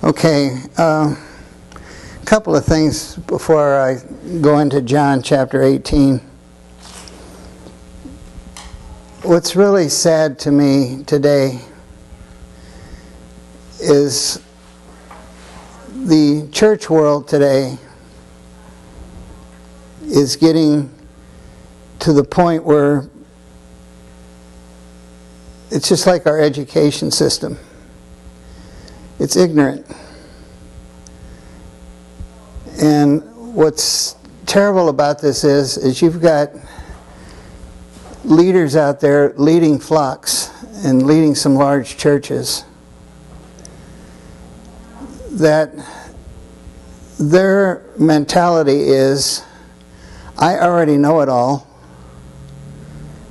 Okay, couple of things before I go into John chapter 18. What's really sad to me today is the church world today is getting to the point where it's just like our education system. It's ignorant. And what's terrible about this is you've got leaders out there leading flocks and leading some large churches that their mentality is, I already know it all.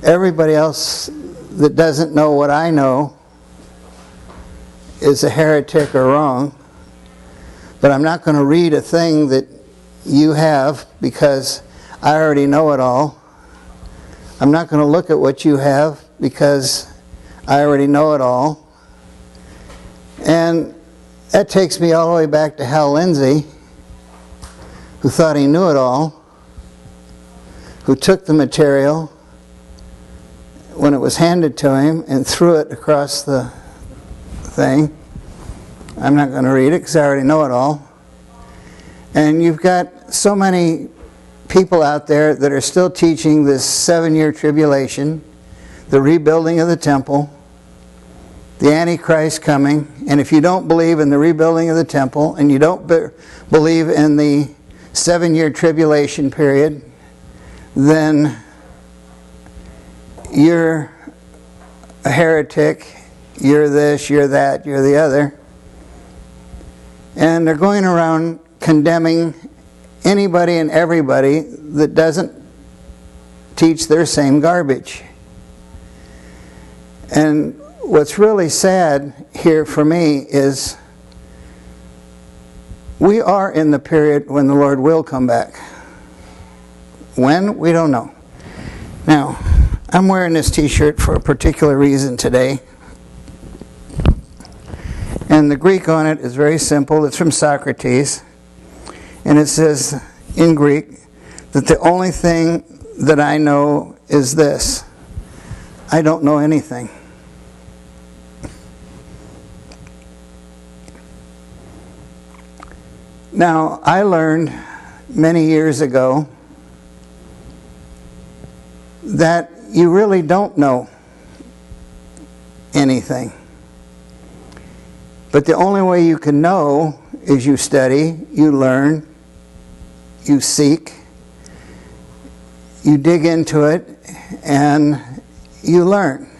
Everybody else that doesn't know what I know is a heretic or wrong. But I'm not going to read a thing that you have because I already know it all. I'm not going to look at what you have because I already know it all. And that takes me all the way back to Hal Lindsey, who thought he knew it all, who took the material when it was handed to him and threw it across the thing. I'm not going to read it because I already know it all. And you've got so many people out there that are still teaching this 7-year tribulation, the rebuilding of the temple, the Antichrist coming. And if you don't believe in the rebuilding of the temple and you don't believe in the 7-year tribulation period, then you're a heretic, you're this, you're that, you're the other. And they're going around condemning anybody and everybody that doesn't teach their same garbage. And what's really sad here for me is we are in the period when the Lord will come back. When? We don't know. Now, I'm wearing this t-shirt for a particular reason today. And the Greek on it is very simple. It's from Socrates. And it says in Greek that the only thing that I know is this. I don't know anything. Now, I learned many years ago that you really don't know anything. But the only way you can know is you study, you learn, you seek, you dig into it, and you learn.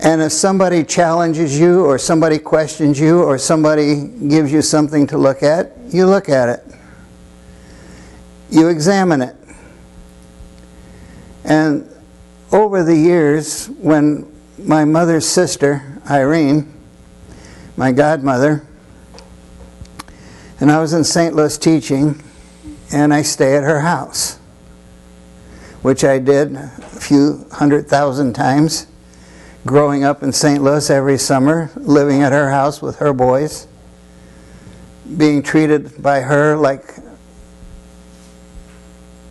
And if somebody challenges you, or somebody questions you, or somebody gives you something to look at, you look at it. You examine it. And over the years, when my mother's sister, Irene, my godmother, and I was in St. Louis teaching, and I stay at her house, which I did a few 100,000 times, growing up in St. Louis every summer, living at her house with her boys, being treated by her like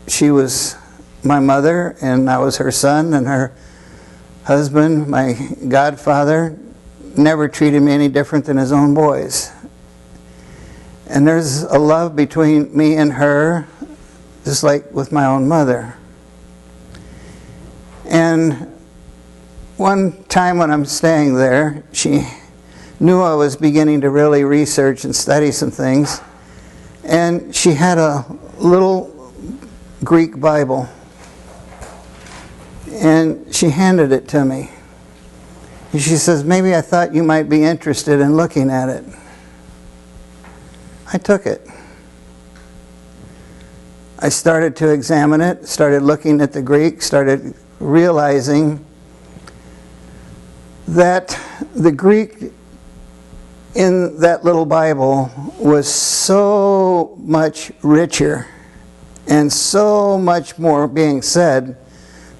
she was my mother and I was her son, and her husband, my godfather, never treated me any different than his own boys. And there's a love between me and her, just like with my own mother. And one time when I'm staying there, she knew I was beginning to really research and study some things. And she had a little Greek Bible. And she handed it to me. And she says, maybe I thought you might be interested in looking at it. I took it. I started to examine it, started looking at the Greek, started realizing that the Greek in that little Bible was so much richer and so much more being said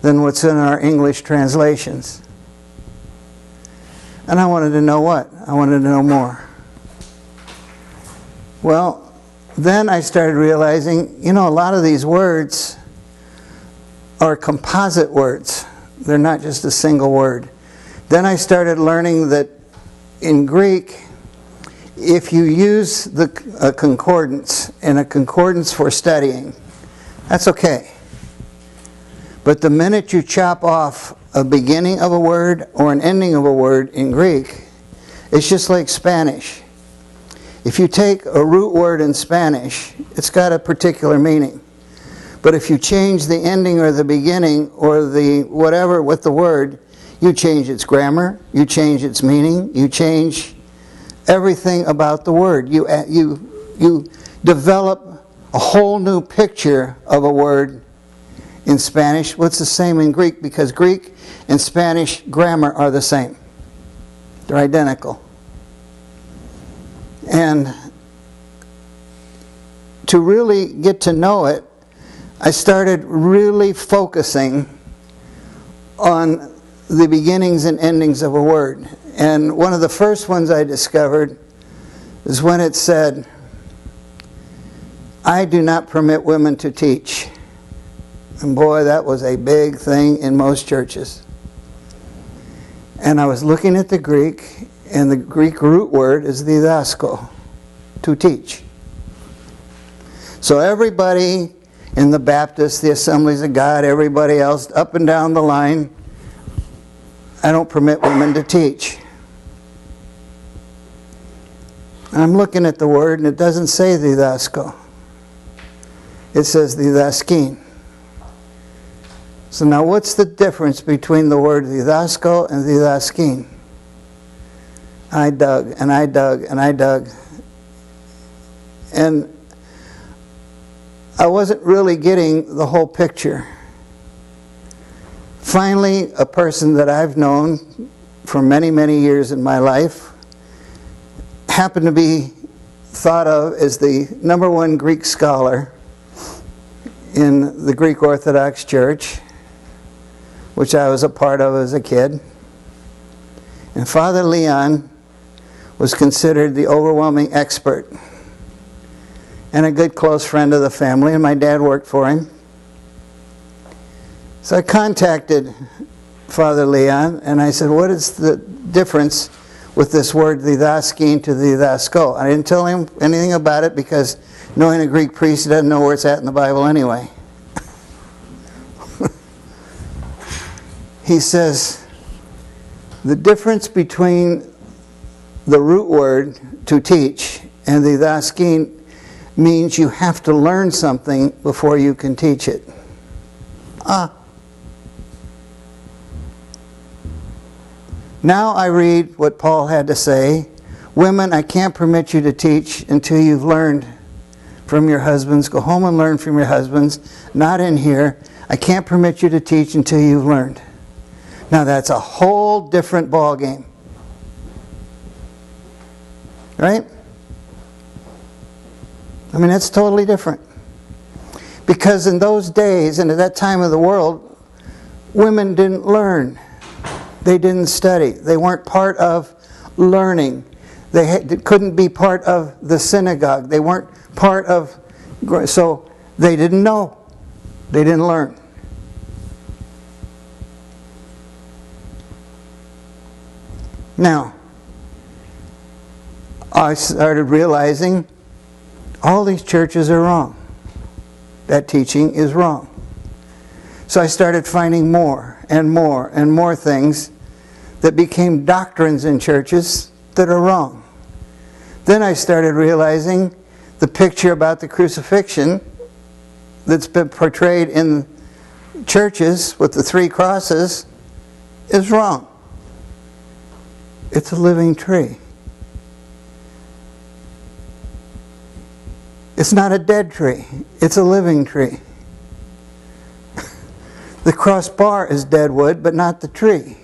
than what's in our English translations. And I wanted to know what? I wanted to know more. Well, then I started realizing, a lot of these words are composite words. They're not just a single word. Then I started learning that in Greek, if you use a concordance, and a concordance for studying, that's okay. But the minute you chop off a beginning of a word or an ending of a word in Greek, it's just like Spanish. If you take a root word in Spanish, it's got a particular meaning. But if you change the ending or the beginning or the whatever with the word, you change its grammar, you change its meaning, you change everything about the word. You develop a whole new picture of a word in Spanish. What's the same in Greek? Because Greek and Spanish grammar are the same. They're identical. And to really get to know it, I started really focusing on the beginnings and endings of a word. And one of the first ones I discovered is when it said, "I do not permit women to teach." And boy, that was a big thing in most churches. And I was looking at the Greek, and the Greek root word is didasko, to teach. So everybody in the Baptists, the Assemblies of God, everybody else, up and down the line, I don't permit women to teach. And I'm looking at the word, and it doesn't say didasko. It says didaskin. So now what's the difference between the word didasko and didaskin? I dug, and I dug, and I dug. And I wasn't really getting the whole picture. Finally, a person that I've known for many, many years in my life happened to be thought of as the #1 Greek scholar in the Greek Orthodox Church, which I was a part of as a kid. And Father Leon was considered the overwhelming expert and a good close friend of the family, and my dad worked for him. So I contacted Father Leon, and I said, what is the difference with this word didaskin to didasko? I didn't tell him anything about it because knowing a Greek priest, he doesn't know where it's at in the Bible anyway. He says, the difference between the root word to teach and didaskin means you have to learn something before you can teach it. Now I read what Paul had to say. Women, I can't permit you to teach until you've learned from your husbands. Go home and learn from your husbands. Not in here. I can't permit you to teach until you've learned. Now that's a whole different ball game. Right? I mean, that's totally different. Because in those days and at that time of the world, women didn't learn. They didn't study. They weren't part of learning. They couldn't be part of the synagogue. They weren't part of... So they didn't know. They didn't learn. Now, I started realizing all these churches are wrong. That teaching is wrong. So I started finding more and more and more things that became doctrines in churches that are wrong. Then I started realizing the picture about the crucifixion that's been portrayed in churches with the 3 crosses is wrong. It's a living tree. It's not a dead tree. It's a living tree. The crossbar is dead wood, but not the tree.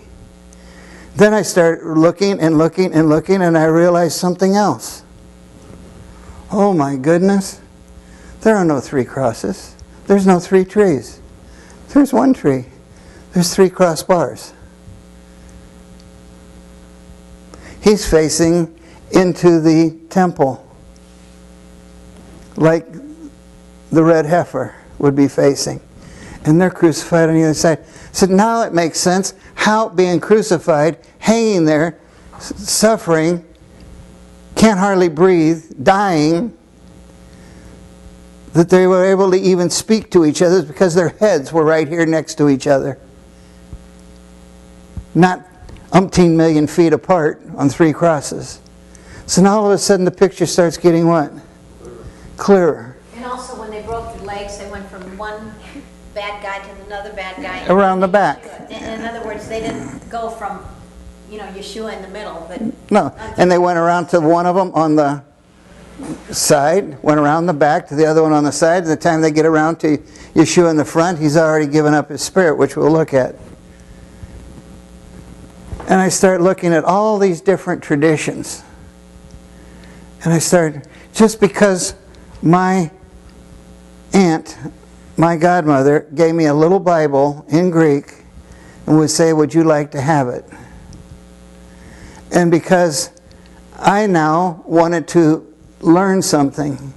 Then I started looking and looking and looking, and I realized something else. Oh my goodness. There are no 3 crosses. There's no 3 trees. There's 1 tree. There's 3 crossbars. He's facing into the temple. like the red heifer would be facing. And they're crucified on the other side. So now it makes sense how being crucified, hanging there, suffering, can't hardly breathe, dying, that they were able to even speak to each other because their heads were right here next to each other. Not umpteen million feet apart on 3 crosses. So now all of a sudden the picture starts getting what? Clearer. And also when they broke their legs, they went from one bad guy to another bad guy. Around the back. In other words, they didn't go from, Yeshua in the middle, but... No, and they went around to one of them on the side, went around the back to the other one on the side. By the time they get around to Yeshua in the front, he's already given up his spirit, which we'll look at. And I start looking at all these different traditions. And I started, just because my aunt, my godmother, gave me a little Bible in Greek and would say, would you like to have it? And because I now wanted to learn something,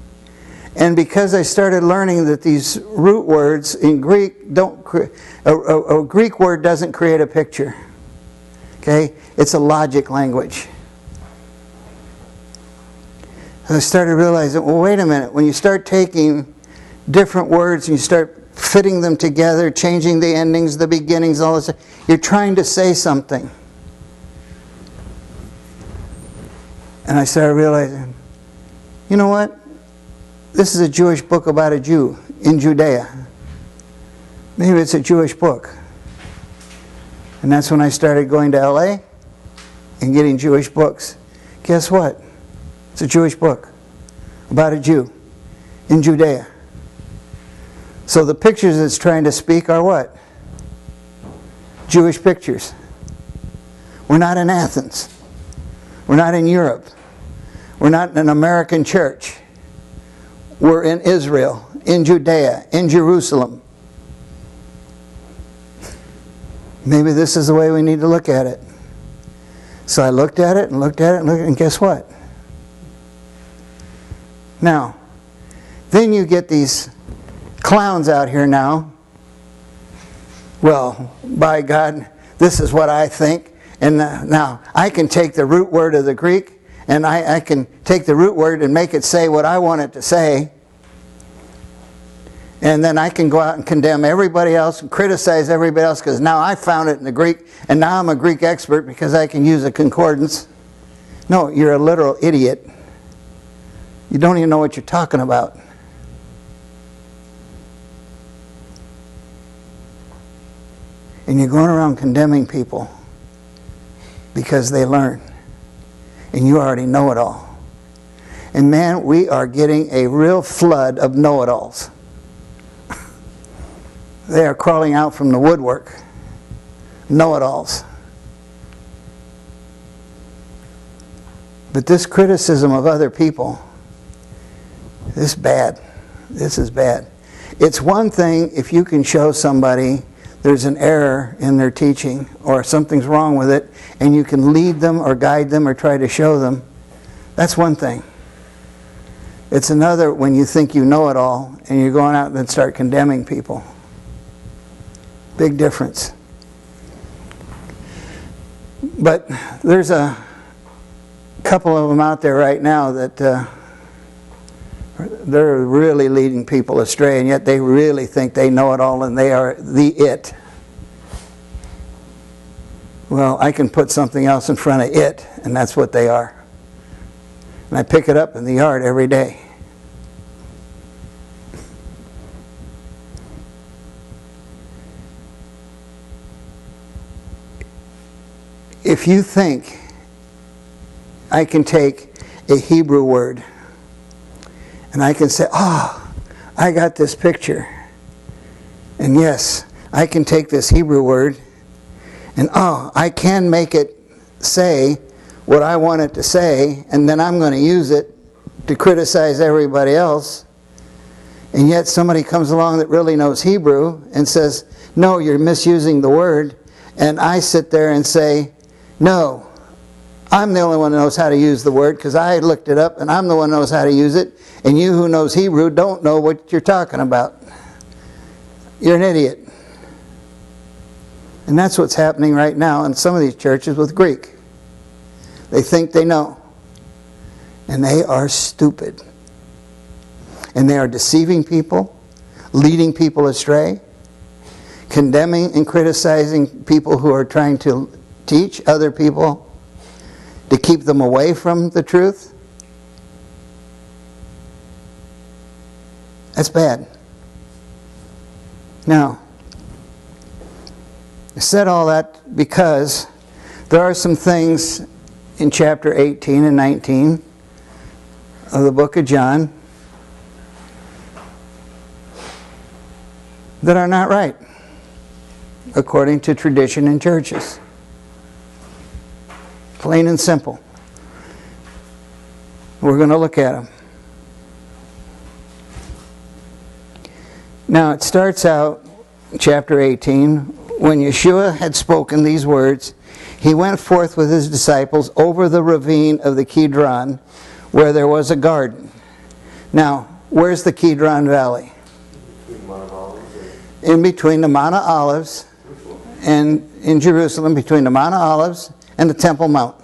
and because I started learning that these root words in Greek a Greek word doesn't create a picture. Okay? It's a logic language. I started realizing, well, wait a minute. When you start taking different words and you start fitting them together, changing the endings, the beginnings, all this, you're trying to say something. And I started realizing, you know what? This is a Jewish book about a Jew in Judea. Maybe it's a Jewish book. And that's when I started going to LA and getting Jewish books. Guess what? It's a Jewish book about a Jew in Judea. So the pictures it's trying to speak are what? Jewish pictures. We're not in Athens. We're not in Europe. We're not in an American church. We're in Israel, in Judea, in Jerusalem. Maybe this is the way we need to look at it. So I looked at it and looked at it and looked at it, and guess what? Now, then you get these clowns out here now. Well, by God, this is what I think. And now, I can take the root word of the Greek, and I can take the root word and make it say what I want it to say. And then I can go out and condemn everybody else and criticize everybody else because now I found it in the Greek, and now I'm a Greek expert because I can use a concordance. No, you're a literal idiot. You don't even know what you're talking about. And you're going around condemning people because they learn. And you already know it all. And man, we are getting a real flood of know-it-alls. They are crawling out from the woodwork. Know-it-alls. But this criticism of other people, this is bad. This is bad. It's one thing if you can show somebody there's an error in their teaching or something's wrong with it, and you can lead them or guide them or try to show them. That's one thing. It's another when you think you know it all and you're going out and start condemning people. Big difference. But there's a couple of them out there right now that they're really leading people astray, and yet they really think they know it all and they are the it. Well, I can put something else in front of it, and that's what they are. And I pick it up in the yard every day. If you think I can take a Hebrew word and I can say, oh, I got this picture. And yes, I can take this Hebrew word and oh, I can make it say what I want it to say, and then I'm going to use it to criticize everybody else. And yet somebody comes along that really knows Hebrew and says, no, you're misusing the word. And I sit there and say, no, I'm the only one that knows how to use the word because I looked it up and I'm the one who knows how to use it. And you who knows Hebrew don't know what you're talking about. You're an idiot. And that's what's happening right now in some of these churches with Greek. They think they know. And they are stupid. And they are deceiving people, leading people astray, condemning and criticizing people who are trying to teach other people to keep them away from the truth. That's bad. Now, I said all that because there are some things in chapter 18 and 19 of the book of John that are not right, according to tradition in churches. Plain and simple. We're going to look at them. Now it starts out, chapter 18, when Yeshua had spoken these words, he went forth with his disciples over the ravine of the Kidron, where there was a garden. Now, where's the Kidron Valley? In between the Mount of Olives, and in Jerusalem, between the Mount of Olives and the Temple Mount.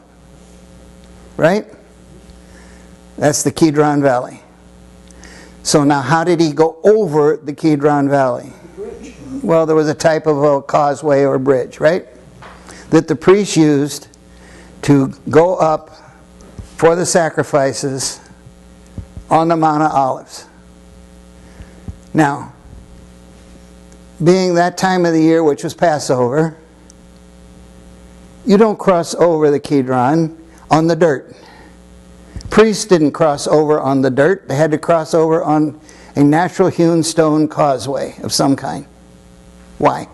Right? That's the Kidron Valley. So now how did he go over the Kidron Valley? Well, there was a type of a causeway or bridge, right? That the priests used to go up for the sacrifices on the Mount of Olives. Now, being that time of the year, which was Passover, you don't cross over the Kidron on the dirt. Priests didn't cross over on the dirt. They had to cross over on a natural hewn stone causeway of some kind. Why?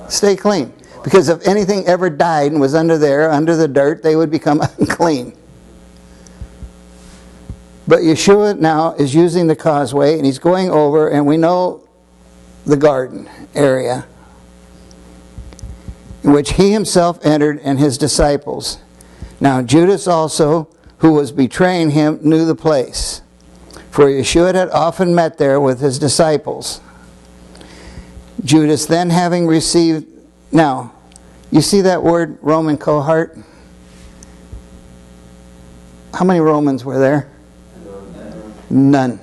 Stay clean. Because if anything ever died and was under there, under the dirt, they would become unclean. But Yeshua now is using the causeway and he's going over, and we know the garden area in which he himself entered and his disciples. Now Judas also, who was betraying him, knew the place, for Yeshua had often met there with his disciples. Judas then having received... Now, you see that word Roman cohort? How many Romans were there? None.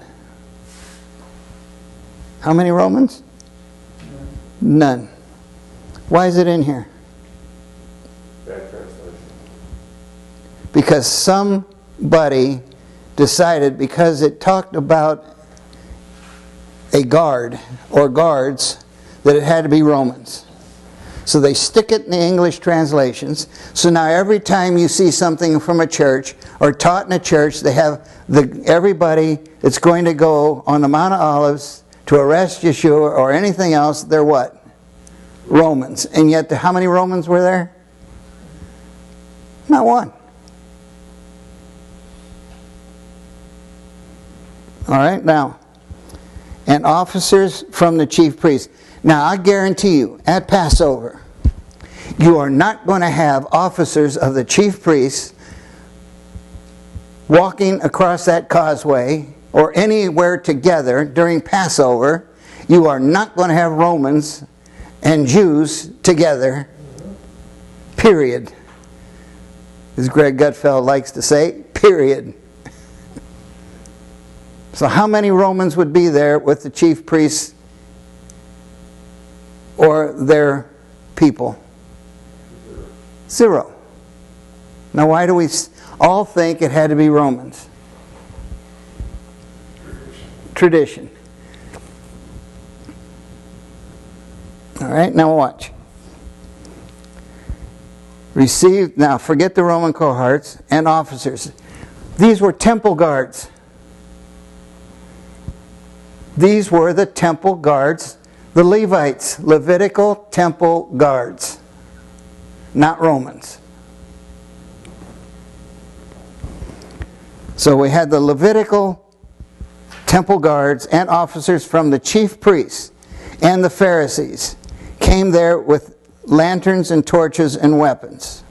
How many Romans? None. Why is it in here? Because somebody decided, because it talked about a guard or guards, that it had to be Romans. So they stick it in the English translations. So now every time you see something from a church or taught in a church, they have everybody that's going to go on the Mount of Olives to arrest Yeshua or anything else, they're what? Romans. And yet, how many Romans were there? Not one. All right, now, and officers from the chief priests. Now, I guarantee you, at Passover, you are not going to have officers of the chief priests walking across that causeway or anywhere together during Passover. You are not going to have Romans and Jews together, period. As Greg Gutfeld likes to say, period. So how many Romans would be there with the chief priests or their people? Zero. Now why do we all think it had to be Romans? Tradition. All right, now watch. Received, now forget the Roman cohorts and officers. These were temple guards. These were the temple guards, the Levites, Levitical temple guards, not Romans. So we had the Levitical temple guards and officers from the chief priests and the Pharisees came there with lanterns and torches and weapons.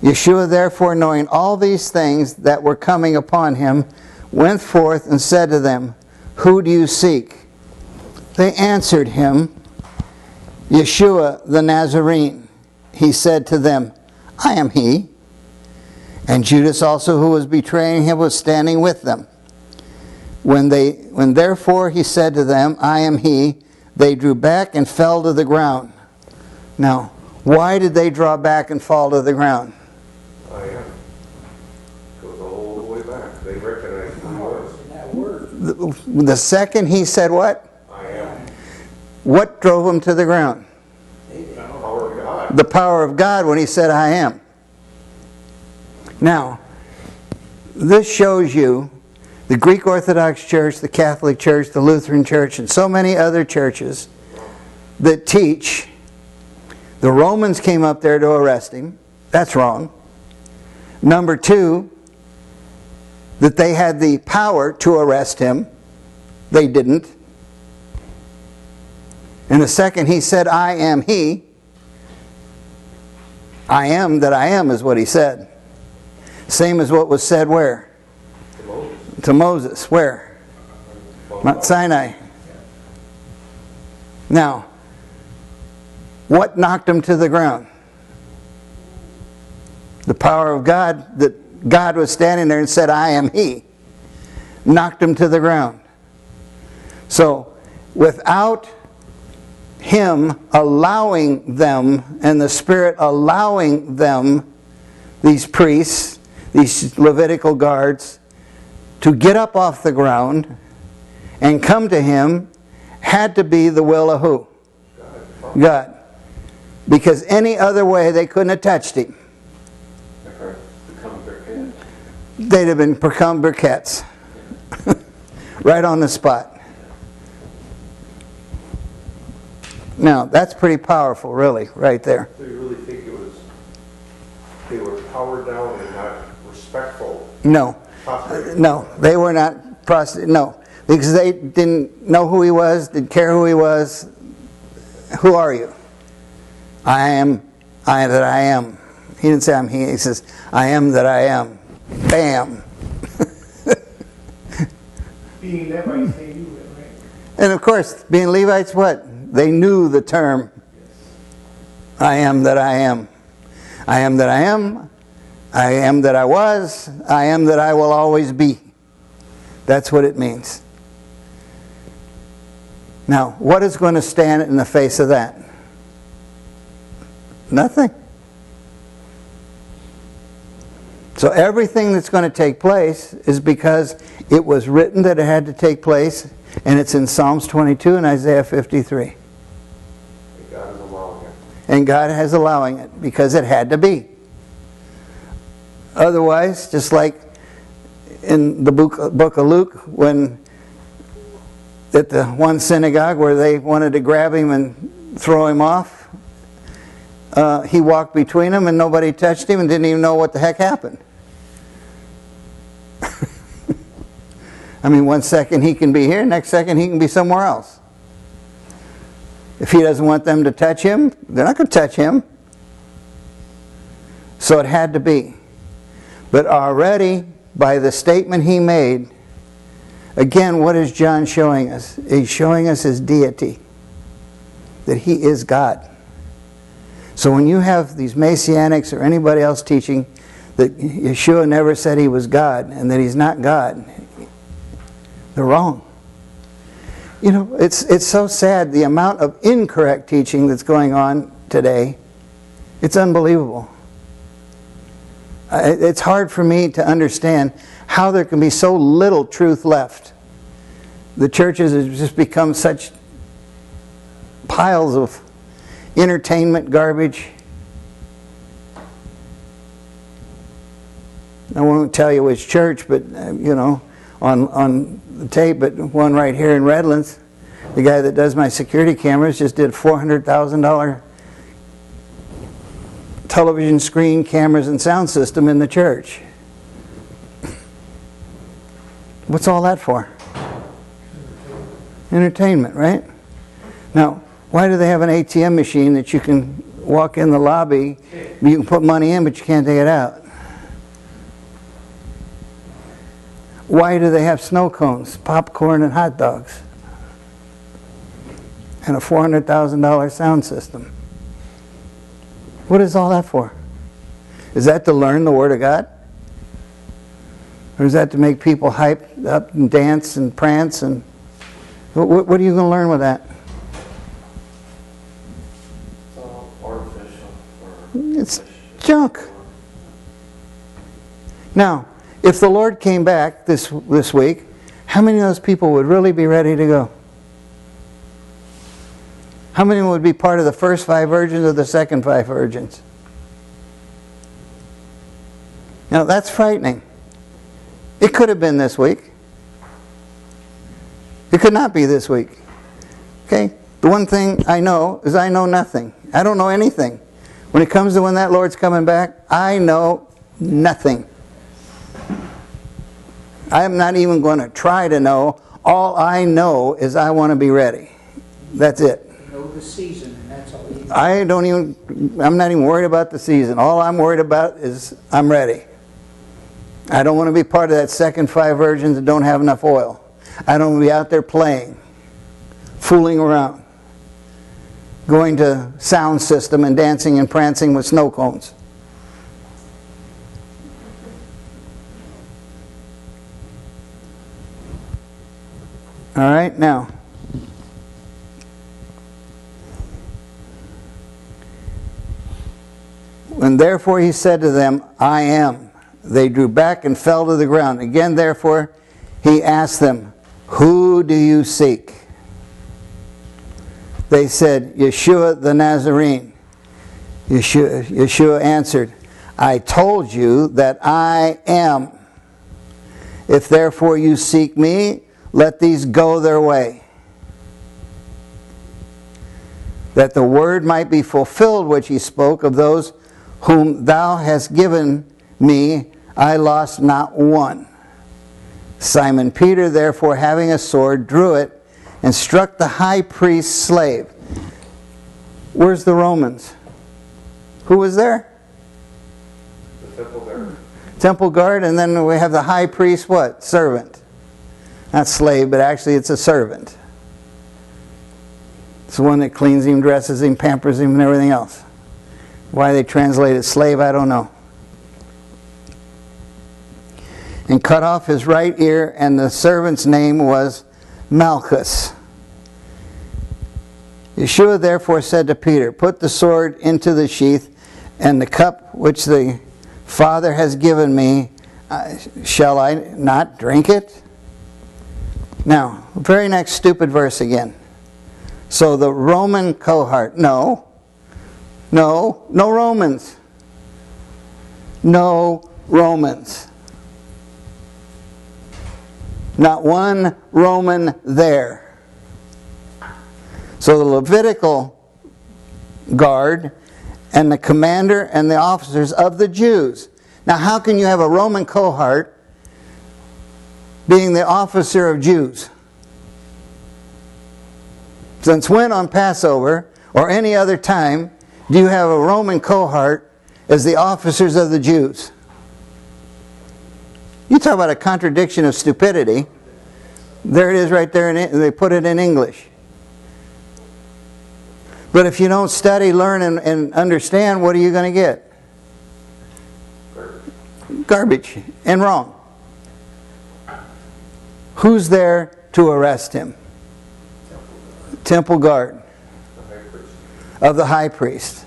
Yeshua therefore, knowing all these things that were coming upon him, went forth and said to them, Who do you seek? They answered him, Yeshua the Nazarene. He said to them, I am he. And Judas also, who was betraying him, was standing with them. When therefore he said to them, I am he, they drew back and fell to the ground. Now, why did they draw back and fall to the ground? I am. Goes all the way back. They recognized who he was. That word. The second he said what? I am. What drove him to the ground? The power of God. The power of God when he said, I am. Now, this shows you the Greek Orthodox Church, the Catholic Church, the Lutheran Church, and so many other churches that teach the Romans came up there to arrest him. That's wrong. Number two, that they had the power to arrest him. They didn't. And the second he said, I am he. I am that I am is what he said. Same as what was said where? To Moses. To Moses. Where? Mount Sinai. Now, what knocked him to the ground? The power of God, that God was standing there and said, I am he. Knocked him to the ground. So, without him allowing them, and the Spirit allowing them, these priests, these Levitical guards, to get up off the ground and come to him, had to be the will of who? God. Because any other way they couldn't have touched him. They'd have become briquettes. Right on the spot. Now, that's pretty powerful, really, right there. So you really think they were powered down and not respectful? No. Prostrated? No, they were not prostrate. No. Because they didn't know who he was, didn't care who he was. Who are you? I am that I am. He didn't say I'm he. He says, I am that I am. Bam. Being Levites, they knew it, right? And of course, being Levites, what? They knew the term. I am that I am. I am that I am. I am that I was. I am that I will always be. That's what it means. Now, what is going to stand in the face of that? Nothing. So everything that's going to take place is because it was written that it had to take place, and it's in Psalms 22 and Isaiah 53. And God is allowing it. And God is allowing it because it had to be. Otherwise, just like in the book of Luke, when at the one synagogue where they wanted to grab him and throw him off, he walked between them and nobody touched him and didn't even know what the heck happened. I mean, one second he can be here, next second he can be somewhere else. If he doesn't want them to touch him, they're not going to touch him. So it had to be. But already, by the statement he made, again, what is John showing us? He's showing us his deity. That he is God. So when you have these Messianics or anybody else teaching that Yeshua never said he was God and that he's not God, they're wrong. You know, it's so sad the amount of incorrect teaching that's going on today. It's unbelievable. It's hard for me to understand how there can be so little truth left. The churches have just become such piles of entertainment garbage. I won't tell you which church, but you know, on the tape, but one right here in Redlands, the guy that does my security cameras just did $400,000 television screen, cameras, and sound system in the church. What's all that for? Entertainment, right? Now, why do they have an ATM machine that you can walk in the lobby, you can put money in, but you can't take it out. Why do they have snow cones, popcorn, and hot dogs? And a $400,000 sound system? What is all that for? Is that to learn the Word of God? Or is that to make people hype up and dance and prance? And what are you going to learn with that? It's all artificial. It's junk. Now, if the Lord came back this week, how many of those people would really be ready to go? How many would be part of the first 5 virgins or the second 5 virgins? Now, that's frightening. It could have been this week. It could not be this week. Okay? The one thing I know is I know nothing. I don't know anything. When it comes to when that Lord's coming back, I know nothing. I'm not even going to try to know. All I know is I want to be ready. That's it. You know the season, and that's all you I'm not even worried about the season. All I'm worried about is I'm ready. I don't want to be part of that second 5 virgins that don't have enough oil. I don't want to be out there playing, fooling around, going to sound system and dancing and prancing with snow cones. All right, now. And therefore he said to them, I am. They drew back and fell to the ground. Again, therefore, he asked them, who do you seek? They said, Yeshua the Nazarene. Yeshua answered, I told you that I am. If therefore you seek me, let these go their way. That the word might be fulfilled which he spoke of those whom thou hast given me, I lost not one. Simon Peter, therefore, having a sword, drew it and struck the high priest's slave. Where's the Romans? Who was there? The temple guard. Temple guard, and then we have the high priest, what? Servant. Not slave, but actually it's a servant. It's the one that cleans him, dresses him, pampers him, and everything else. Why they translated slave, I don't know. And cut off his right ear, and the servant's name was Malchus. Yeshua therefore said to Peter, put the sword into the sheath, and the cup which the Father has given me, shall I not drink it? Now, very next stupid verse again. So the Roman cohort, no Romans. No Romans. Not one Roman there. So the Levitical guard and the commander and the officers of the Jews. Now how can you have a Roman cohort being the officer of Jews? Since when on Passover or any other time do you have a Roman cohort as the officers of the Jews? You talk about a contradiction of stupidity. There it is right there. They put it in English. But if you don't study, learn, and understand, what are you going to get? Garbage and wrong. Who's there to arrest him? Temple guard of the high priest.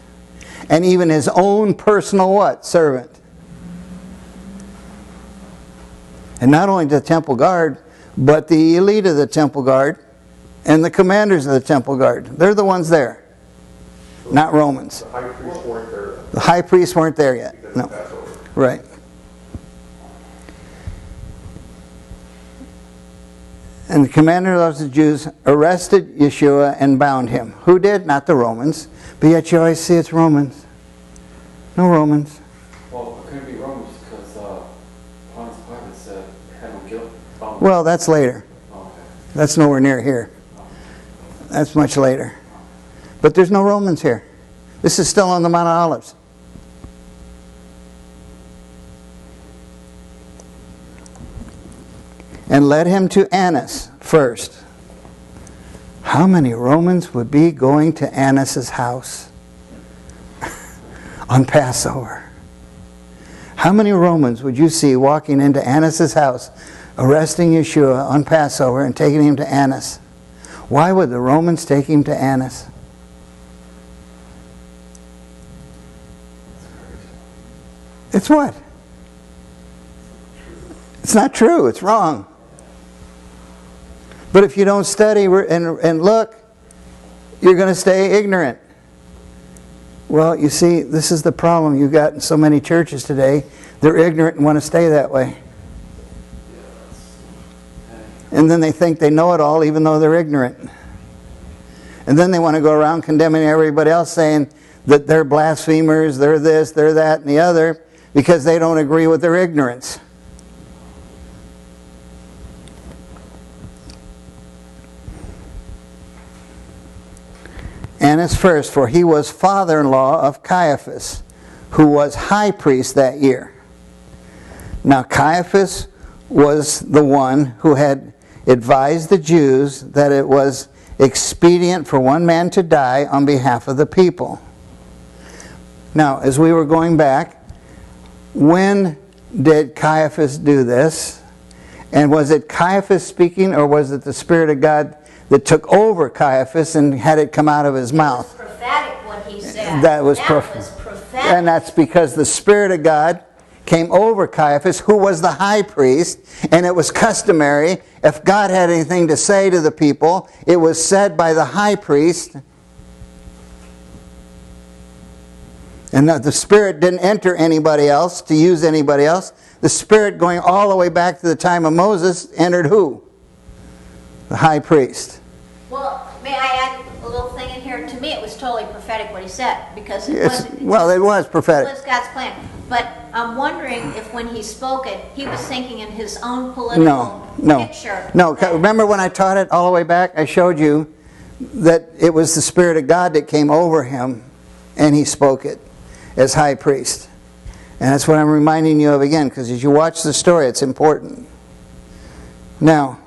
And even his own personal what? Servant. And not only the temple guard, but the elite of the temple guard and the commanders of the temple guard. They're the ones there. Not Romans. The high priests weren't there. The high priests weren't there yet. No. Right. And the commander of the Jews arrested Yeshua and bound him. Who did? Not the Romans. But yet you always see it's Romans. No Romans. Well, it couldn't be Romans because Pontius Pilate said had him killed. Well, that's later. Okay. That's nowhere near here. That's much later. But there's no Romans here. This is still on the Mount of Olives. And led him to Annas first. How many Romans would be going to Annas' house on Passover? How many Romans would you see walking into Annas' house, arresting Yeshua on Passover and taking him to Annas? Why would the Romans take him to Annas? It's what? It's not true. It's wrong. But if you don't study and look, you're going to stay ignorant. Well, you see, this is the problem you've got in so many churches today. They're ignorant and want to stay that way. And then they think they know it all even though they're ignorant. And then they want to go around condemning everybody else, saying that they're blasphemers, they're this, they're that, and the other, because they don't agree with their ignorance. Annas first, for he was father-in-law of Caiaphas, who was high priest that year. Now Caiaphas was the one who had advised the Jews that it was expedient for one man to die on behalf of the people. Now, as we were going back, when did Caiaphas do this? And was it Caiaphas speaking, or was it the Spirit of God that took over Caiaphas and had it come out of his mouth? It was prophetic what he said. That was prophetic. And that's because the Spirit of God came over Caiaphas, who was the high priest, and it was customary, if God had anything to say to the people, it was said by the high priest. And the Spirit didn't enter anybody else, to use anybody else. The Spirit, going all the way back to the time of Moses, entered who? The high priest. Well, may I add a little thing in here? To me, it was totally prophetic what he said, because it was prophetic. It was God's plan. But I'm wondering if when he spoke it, he was thinking in his own political picture. No, remember when I taught it all the way back? I showed you that it was the Spirit of God that came over him, and he spoke it as high priest. And that's what I'm reminding you of again, because as you watch the story, it's important. Now,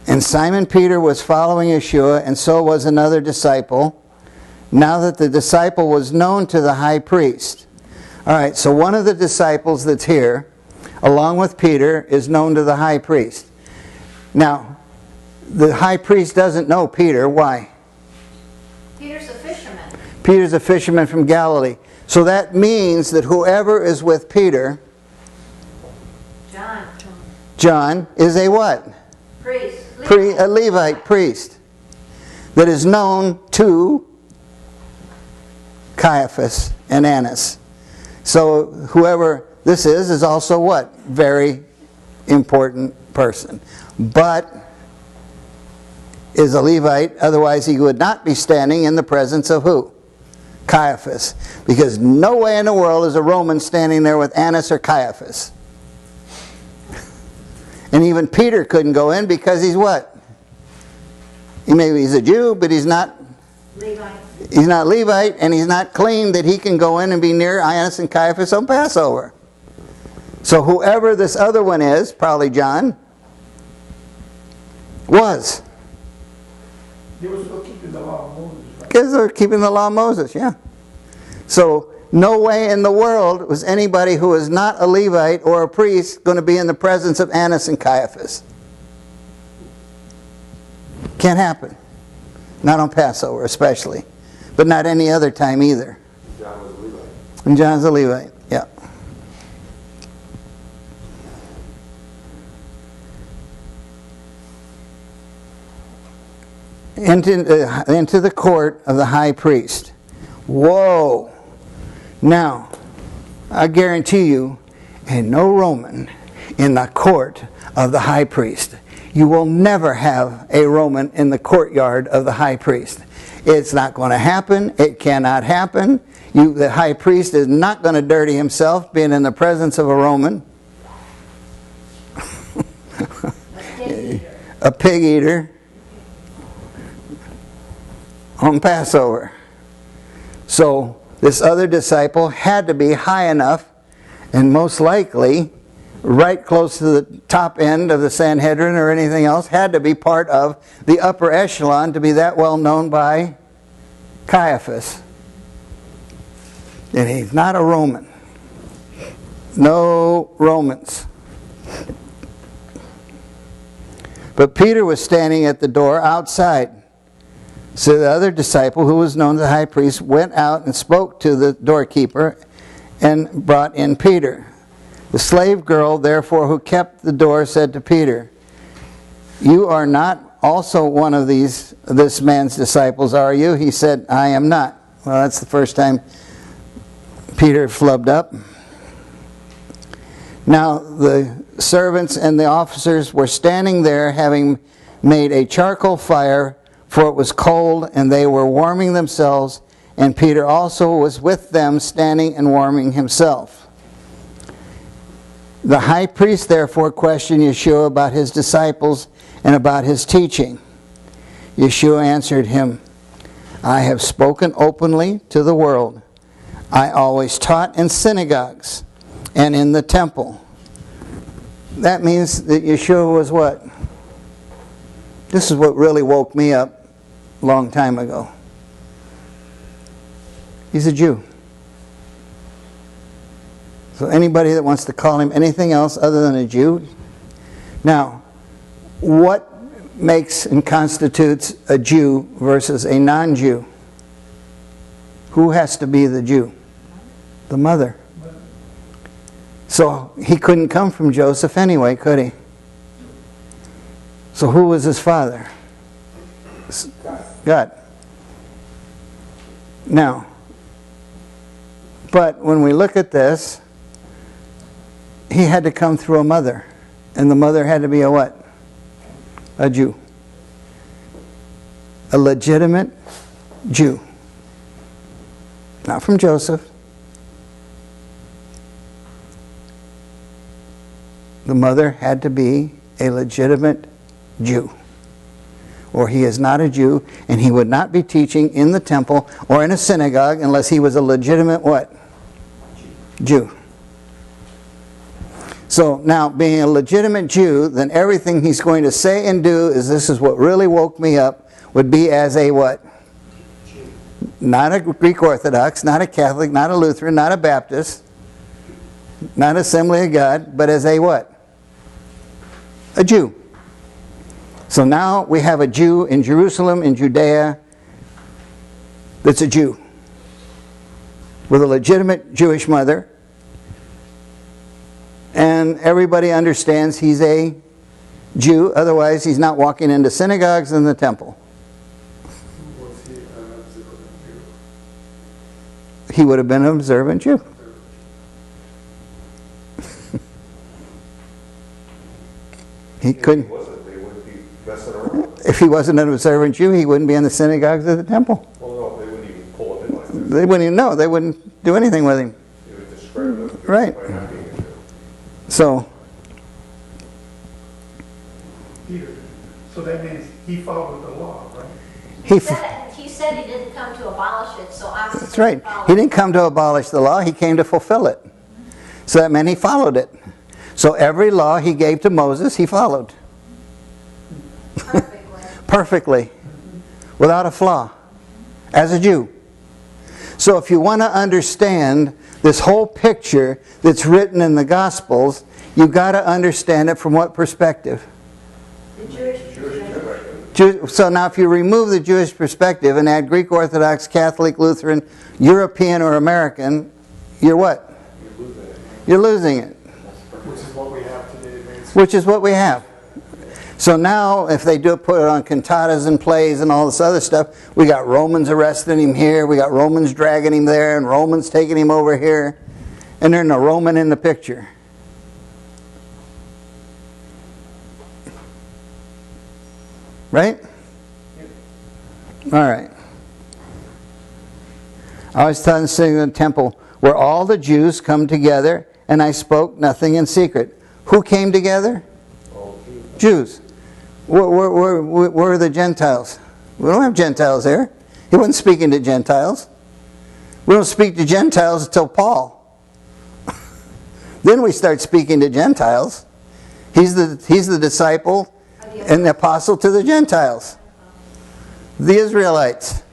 and Simon Peter was following Yeshua, and so was another disciple, now that the disciple was known to the high priest. All right, so one of the disciples that's here, along with Peter, is known to the high priest. Now, the high priest doesn't know Peter. Why? Peter's a fisherman. Peter's a fisherman from Galilee. So that means that whoever is with Peter, John is a what? Priest. A Levite priest that is known to Caiaphas and Annas. So whoever this is also what? Very important person. But is a Levite, otherwise he would not be standing in the presence of who? Caiaphas. Because no way in the world is a Roman standing there with Annas or Caiaphas. And even Peter couldn't go in because he's what? Maybe he's a Jew, but he's not Levite. He's not Levite, and he's not clean that he can go in and be near Annas and Caiaphas on Passover. So whoever this other one is, probably John, was. They were still keeping the law of Moses, right? Because they're keeping the law of Moses, yeah. So no way in the world was anybody who is not a Levite or a priest going to be in the presence of Annas and Caiaphas. Can't happen. Not on Passover especially. But not any other time either. John was a Levite. And John's a Levite, yeah. Into the court of the high priest. Whoa! Now, I guarantee you, and no Roman in the court of the high priest. You will never have a Roman in the courtyard of the high priest. It's not going to happen. It cannot happen. The high priest is not going to dirty himself being in the presence of a Roman. A pig eater. on Passover. So this other disciple had to be high enough, and most likely right close to the top end of the Sanhedrin or anything else, had to be part of the upper echelon to be that well known by Caiaphas. And he's not a Roman. No Romans. But Peter was standing at the door outside. So the other disciple, who was known as the high priest, went out and spoke to the doorkeeper and brought in Peter. The slave girl, therefore, who kept the door, said to Peter, "You are not also one of this man's disciples, are you?" He said, "I am not." Well, that's the first time Peter flubbed up. Now the servants and the officers were standing there, having made a charcoal fire, for it was cold, and they were warming themselves, and Peter also was with them, standing and warming himself. The high priest therefore questioned Yeshua about his disciples and about his teaching. Yeshua answered him, "I have spoken openly to the world. I always taught in synagogues and in the temple." That means that Yeshua was what? This is what really woke me up a long time ago. He's a Jew. So anybody that wants to call him anything else other than a Jew. Now, what makes and constitutes a Jew versus a non-Jew? Who has to be the Jew? The mother. So he couldn't come from Joseph anyway, could he? So who was his father? God. Now, but when we look at this, he had to come through a mother. And the mother had to be a what? A Jew. A legitimate Jew. Not from Joseph. The mother had to be a legitimate Jew. Or he is not a Jew, and he would not be teaching in the temple or in a synagogue unless he was a legitimate what? Jew. So now, being a legitimate Jew, then everything he's going to say and do, this is what really woke me up, would be as a what? Not a Greek Orthodox, not a Catholic, not a Lutheran, not a Baptist, not Assembly of God, but as a what? A Jew. So now we have a Jew in Jerusalem, in Judea, that's a Jew. With a legitimate Jewish mother. And everybody understands he's a Jew, otherwise he's not walking into synagogues and the temple. Was he an observant Jew? He would have been an observant Jew. He couldn't. They wouldn't be messing around. If he wasn't an observant Jew, he wouldn't be in the synagogues or the temple. Well, no, they wouldn't even pull him in like this. They wouldn't even know. They wouldn't do anything with him. They would discredit him Right. by not being a Jew. So, Peter. So that means he followed the law, right? he He said he didn't come to abolish it, so obviously that's right. followed He didn't come to abolish the law. He came to fulfill it. So that meant he followed it. So every law he gave to Moses, he followed. perfectly. Perfectly. Without a flaw. As a Jew. So if you want to understand this whole picture that's written in the Gospels, you've got to understand it from what perspective? The Jewish So now if you remove the Jewish perspective and add Greek Orthodox, Catholic, Lutheran, European, or American, you're what? You're losing it. Which is what we have today. Which is what we have. So now, if they do put it on cantatas and plays and all this other stuff, we got Romans arresting him here, we got Romans dragging him there, and Romans taking him over here, and there's a Roman in the picture. Right? All right. I was sitting in the temple where all the Jews come together, and I spoke nothing in secret. Who came together? Jews. Where are the Gentiles? We don't have Gentiles here. He wasn't speaking to Gentiles. We don't speak to Gentiles until Paul. Then we start speaking to Gentiles. He's the disciple and the apostle to the Gentiles. The Israelites.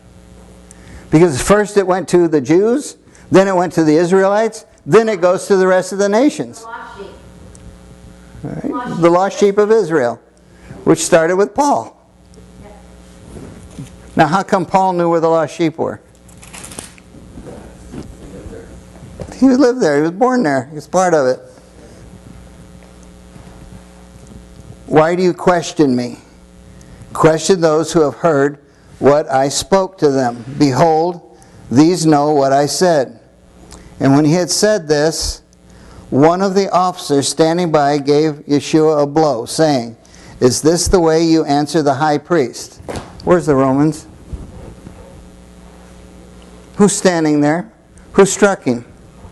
Because first it went to the Jews, then it went to the Israelites, then it goes to the rest of the nations. Lost sheep. Right? The lost sheep of Israel, which started with Paul. Now how come Paul knew where the lost sheep were? He lived there. He was born there. He was part of it. Why do you question me? Question those who have heard what I spoke to them. Behold, these know what I said. And when he had said this, one of the officers standing by gave Yeshua a blow, saying, Is this the way you answer the high priest? Where's the Romans? Who's standing there? Who struck him?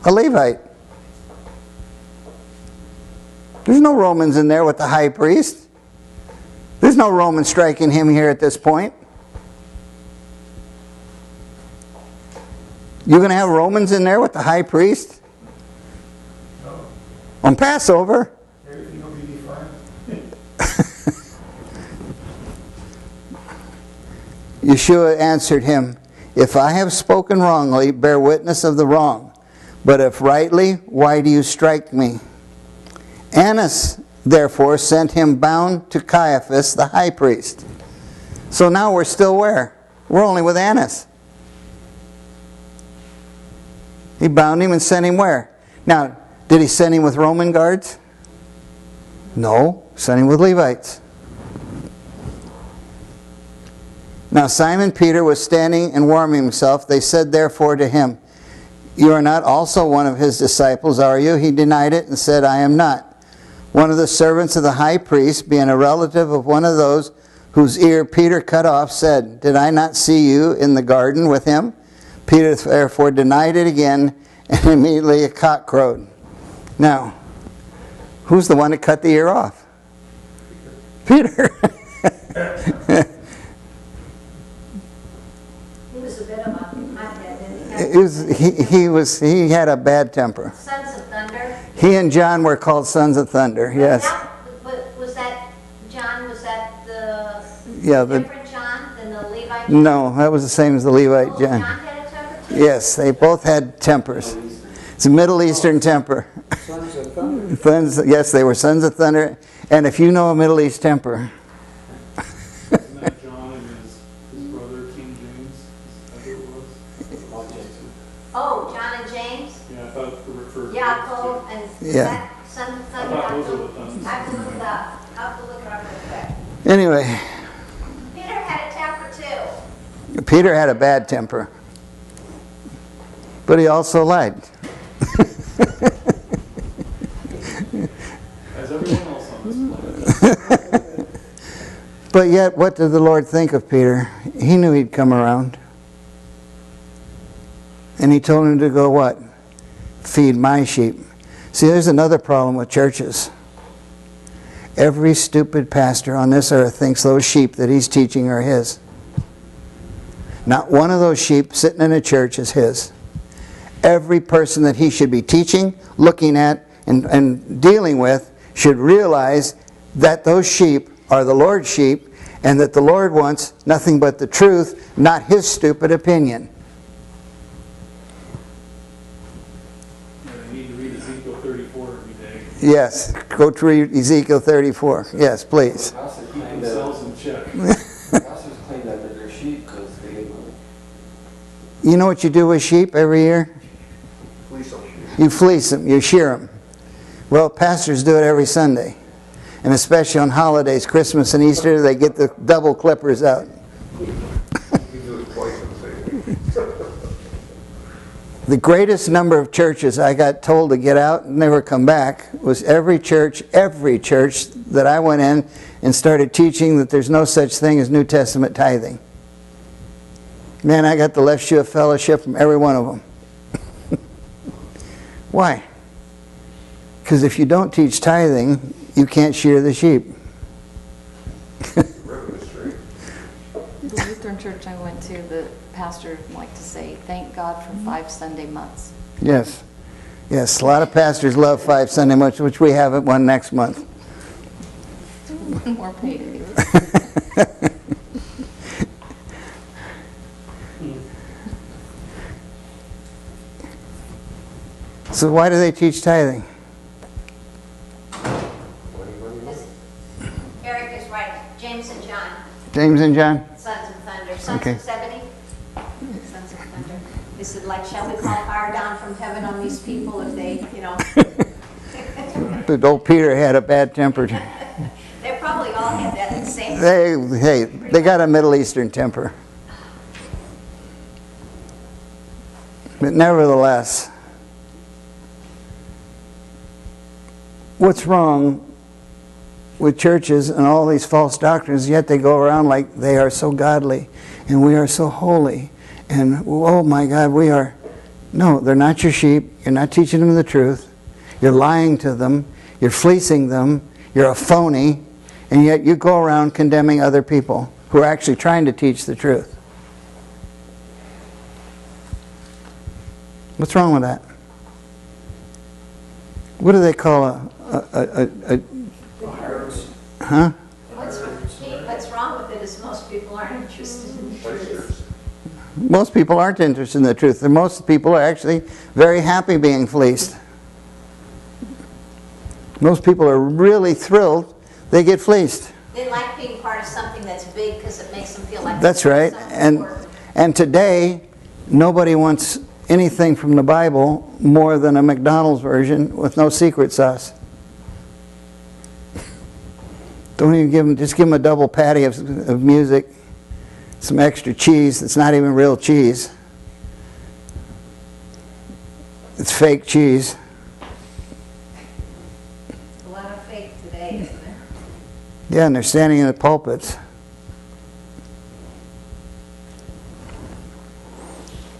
A Levite. There's no Romans in there with the high priest. There's no Romans striking him here at this point. You're going to have Romans in there with the high priest? No. On Passover? Everything will be fine. Yeshua answered him, If I have spoken wrongly, bear witness of the wrong. But if rightly, why do you strike me? Annas, therefore, sent him bound to Caiaphas, the high priest. So now we're still where? We're only with Annas. He bound him and sent him where? Now, did he send him with Roman guards? No, sent him with Levites. Now Simon Peter was standing and warming himself. They said therefore to him, You are not also one of his disciples, are you? He denied it and said, I am not. One of the servants of the high priest, being a relative of one of those whose ear Peter cut off, said, Did I not see you in the garden with him? Peter therefore denied it again, and immediately a cock crowed. Now, who's the one that cut the ear off? Peter. He was a bit of a hothead, He had a bad temper. Sons of Thunder. He and John were called sons of thunder, yes. But was that John, was that the different John than the Levite? No, that was the same as the Levite John. John had a temper too? Yes, they both had tempers. It's a Middle Eastern temper. Sons of thunder. Yes, they were sons of thunder. And if you know a Middle East temper, Isn't that John and his brother, King James? Is that who it was? Oh, John and James? Yeah, I thought it referred to. Yaakov and Yeah. Sons of I Thunder? thought those were the Thunders. I have to look it up. I have to look it up real quick. anyway, Peter had a temper too. Peter had a bad temper. But he also lied. As everyone else on this planet. But yet, what did the Lord think of Peter? He knew he'd come around. And he told him to go what? Feed my sheep. See, there's another problem with churches. Every stupid pastor on this earth thinks those sheep that he's teaching are his. Not one of those sheep sitting in a church is his. Every person that he should be teaching, looking at, and dealing with should realize that those sheep are the Lord's sheep, and that the Lord wants nothing but the truth, not his stupid opinion. I need to read Ezekiel 34 every day. Yes, go to read Ezekiel 34. Yes, please. Pastors Keep claim themselves in check. Pastors claim that they're sheep because they get money. You know what you do with sheep every year? Fleece them. You fleece them, you shear them. Well, pastors do it every Sunday. And especially on holidays, Christmas and Easter, they get the double clippers out. You do it twice in the same week. The greatest number of churches I got told to get out and never come back was every church that I went in and started teaching that there's no such thing as New Testament tithing. Man, I got the left shoe of fellowship from every one of them. Why? Because if you don't teach tithing, you can't shear the sheep. Revenue stream. The Lutheran church I went to, the pastor liked to say, "Thank God for 5 Sunday months." Yes. Yes, a lot of pastors love 5 Sunday months, which we have at one next month. More paydays. So why do they teach tithing? Eric is right. James and John, James and John? sons of thunder. Sons Okay. of Zebedee? Sons of thunder. They said, like, shall we call fire down from heaven on these people if they, you know? But old Peter had a bad temper. They probably all had that same. They got a Middle Eastern temper. But nevertheless, what's wrong with churches and all these false doctrines, yet they go around like they are so godly and we are so holy and oh my God, we are. No, they're not your sheep. You're not teaching them the truth. You're lying to them. You're fleecing them. You're a phony. And yet you go around condemning other people who are actually trying to teach the truth. What's wrong with that? What do they call a huh? What's wrong with it is most people aren't interested in the truth. Most people aren't interested in the truth. And most people are actually very happy being fleeced. Most people are really thrilled they get fleeced. They like being part of something that's big because it makes them feel like That's right. And today, nobody wants anything from the Bible more than a McDonald's version with no secret sauce. Don't even give them, just give them a double patty of music, some extra cheese that's not even real cheese. It's fake cheese. a lot of faith today, isn't there? Yeah, and they're standing in the pulpits.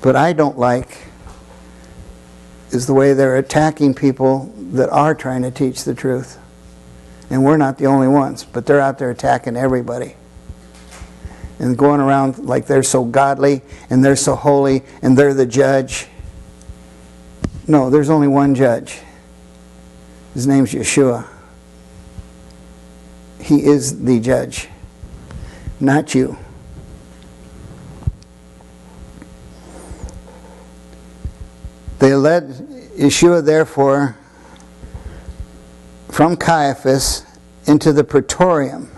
What I don't like is the way they're attacking people that are trying to teach the truth. And we're not the only ones, but they're out there attacking everybody. And going around like they're so godly, and they're so holy, and they're the judge. No, there's only one judge. His name's Yeshua. He is the judge, not you. They led Yeshua, therefore, from Caiaphas into the praetorium,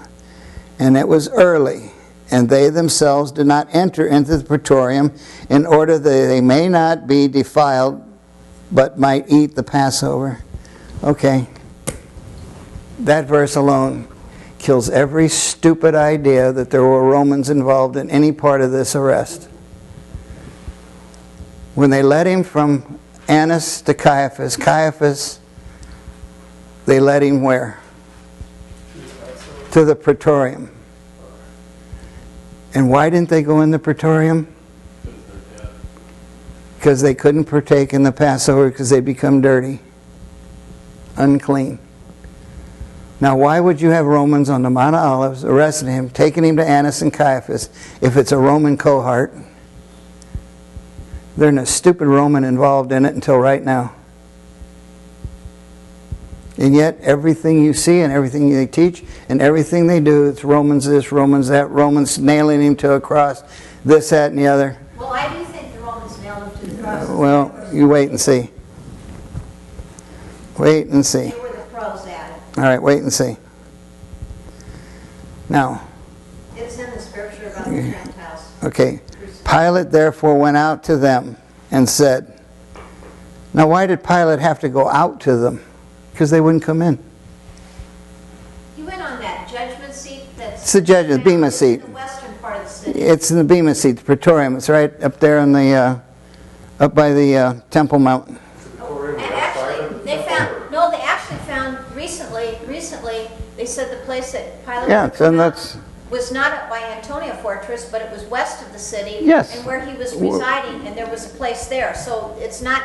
and it was early, and they themselves did not enter into the praetorium in order that they may not be defiled, but might eat the Passover. Okay, that verse alone kills every stupid idea that there were Romans involved in any part of this arrest. When they led him from Annas to Caiaphas, they led him where? To the praetorium. And why didn't they go in the praetorium? Because they couldn't partake in the Passover because they become dirty, unclean. Now, why would you have Romans on the Mount of Olives arresting him, taking him to Annas and Caiaphas if it's a Roman cohort? There's no stupid Roman involved in it until right now. And yet, everything you see and everything they teach and everything they do, it's Romans this, Romans that, Romans nailing him to a cross, this, that, and the other. Well, I do think the Romans nailed him to the cross. Well, you wait and see. Wait and see. They were the pros at it. All right, wait and see. Now, It's in the scripture about the Gentiles. okay. Pilate therefore went out to them and said, now why did Pilate have to go out to them? Because they wouldn't come in. He went on that judgment seat that's... It's the judgment, Bema seat. in the western part of the city. It's in the Bema seat, the Praetorium. It's right up there in the, up by the Temple Mount. And actually, they actually found recently, they said the place that Pilate Yeah, would come and out that's... was not up by Antonia Fortress, but it was west of the city. Yes. And where he was residing, and there was a place there. So it's not,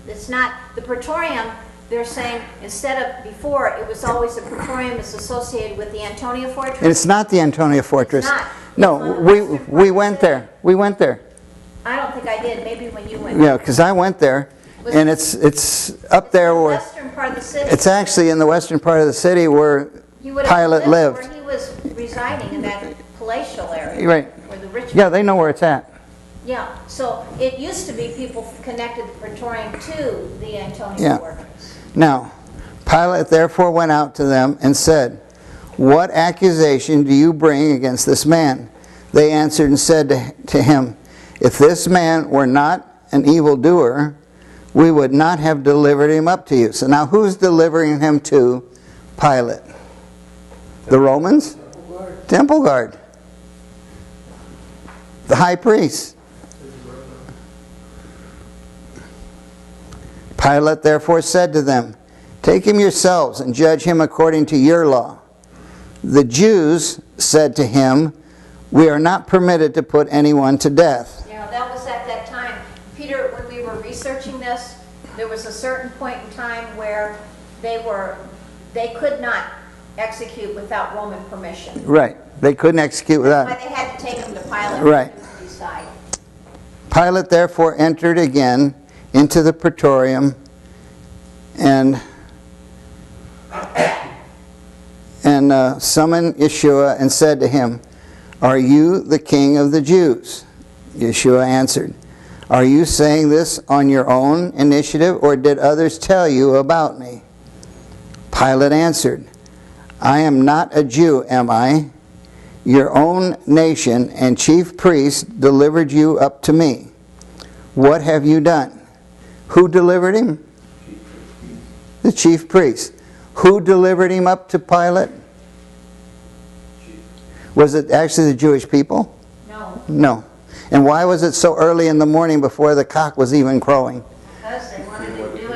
the Praetorium they're saying instead of before, it was always the Praetorium is associated with the Antonia Fortress. And it's not the Antonia Fortress. It's not. No, It's on the western part we of went the city. there. We went there. I don't think I did, maybe when you went. Yeah, because I went there, and it's up there The where western part of the city. it's actually in the western part of the city where He would have Pilate lived. Where he was residing in that palatial area. Right. Where the rich. Yeah, they know where it's at. Yeah, so it used to be people connected the Praetorium to the Antonia Yeah. Fortress. Now, Pilate therefore went out to them and said, "What accusation do you bring against this man?" They answered and said to him, "If this man were not an evildoer, we would not have delivered him up to you." So now who's delivering him to Pilate? The Romans? Temple guard. The high priest. Pilate therefore said to them, "Take him yourselves and judge him according to your law." The Jews said to him, "We are not permitted to put anyone to death." You know, that was at that time. Peter, when we were researching this, there was a certain point in time where they could not execute without Roman permission. Right. They couldn't execute That's why without. they had to take him to Pilate Right. to decide. Pilate therefore entered again into the praetorium and summoned Yeshua and said to him, "Are you the king of the Jews?" Yeshua answered, "Are you saying this on your own initiative, or did others tell you about me?" Pilate answered, "I am not a Jew, am I? Your own nation and chief priests delivered you up to me. What have you done?" Who delivered him? The chief priests. Who delivered him up to Pilate? Was it actually the Jewish people? No, No. And why was it so early in the morning before the cock was even crowing? because they wanted to do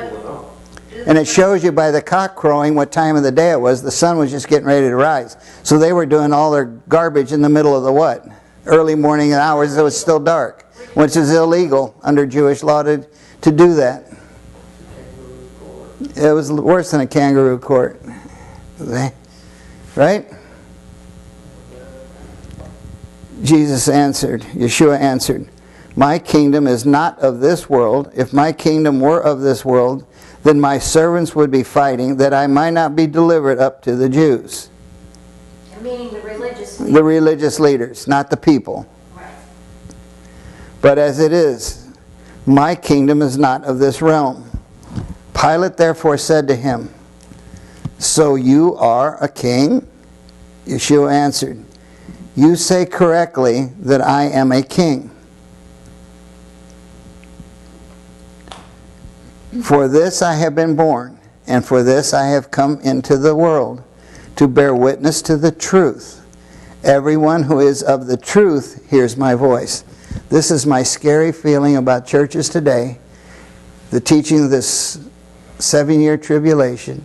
it. And it shows you by the cock crowing what time of the day it was. The sun was just getting ready to rise. So they were doing all their garbage in the middle of the what? Early morning hours. It was still dark, which is illegal under Jewish law to do that. It was worse than a kangaroo court. Right? Jesus answered, Yeshua answered, "My kingdom is not of this world. If my kingdom were of this world, then my servants would be fighting that I might not be delivered up to the Jews." Meaning the religious The religious leaders, not the people. Right. But as it is, my kingdom is not of this realm. Pilate therefore said to him, "So you are a king?" Yeshua answered, "You say correctly that I am a king. For this I have been born, and for this I have come into the world, to bear witness to the truth. Everyone who is of the truth hears my voice." This is my scary feeling about churches today. The teaching of this 7-year tribulation,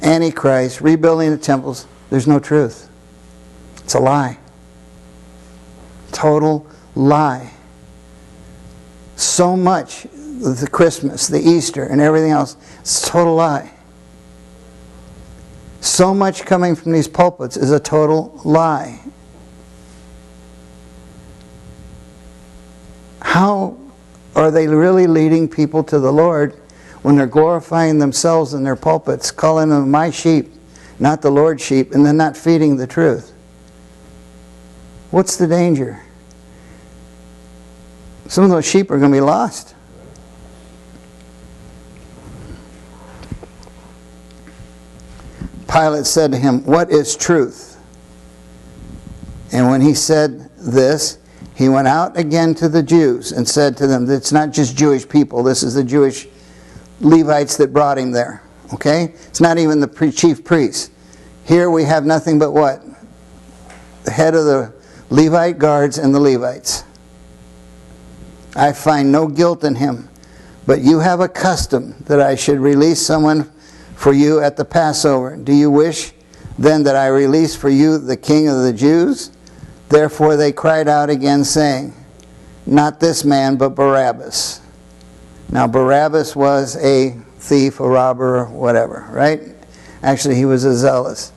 Antichrist, rebuilding the temples. There's no truth. It's a lie. Total lie. So much of the Christmas, the Easter, and everything else, it's a total lie. So much coming from these pulpits is a total lie. How are they really leading people to the Lord when they're glorifying themselves in their pulpits, calling them my sheep, not the Lord's sheep, and then not feeding the truth? What's the danger? Some of those sheep are going to be lost. Pilate said to him, "What is truth?" And when he said this, he went out again to the Jews and said to them, it's not just Jewish people, this is the Jewish Levites that brought him there. Okay? It's not even the chief priests. Here we have nothing but what? The head of the Levite guards and the Levites. "I find no guilt in him, but you have a custom that I should release someone for you at the Passover. Do you wish then that I release for you the king of the Jews?" Therefore they cried out again, saying, "Not this man, but Barabbas." Now Barabbas was a thief, a robber, or whatever, right? Actually, he was a zealous.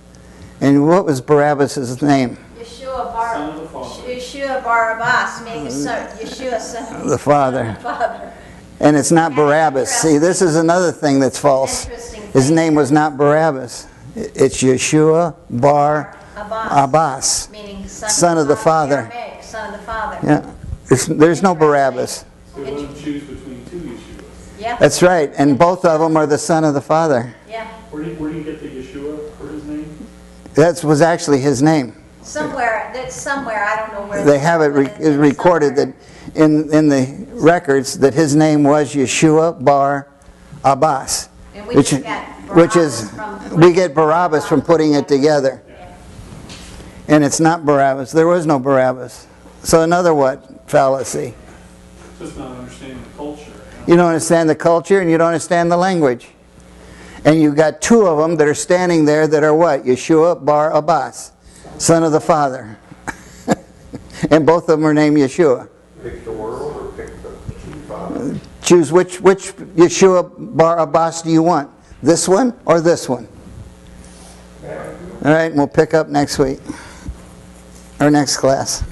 And what was Barabbas' name? Son of the Father. Yeshua Barabbas, make a son, Yeshua son of The Father. Father. And it's not Barabbas. See, this is another thing that's false. Interesting His thing. name was not Barabbas. It's Yeshua Bar Abbas. Meaning Son of the Father. Aramaic, son of the Father. Yeah. There's no Barabbas. So let him choose between two Yeshuas. Yeah. That's right. And both of them are the Son of the Father. Yeah. Where do you get the Yeshua for his name? That was actually his name. Somewhere, I don't know where. They have it recorded that in the records that his name was Yeshua Bar Abbas. And we Which, just got which is, Barabbas we get Barabbas from putting it together. And it's not Barabbas. There was no Barabbas. So another what? Fallacy. Just not understanding the culture. You don't understand the culture and you don't understand the language. And you've got two of them that are standing there that are what? Yeshua Bar Abbas, son of the Father. And both of them are named Yeshua. Pick the world or pick the Father? Choose which Yeshua Bar Abbas do you want? This one or this one? All right, and we'll pick up next week. Or next class.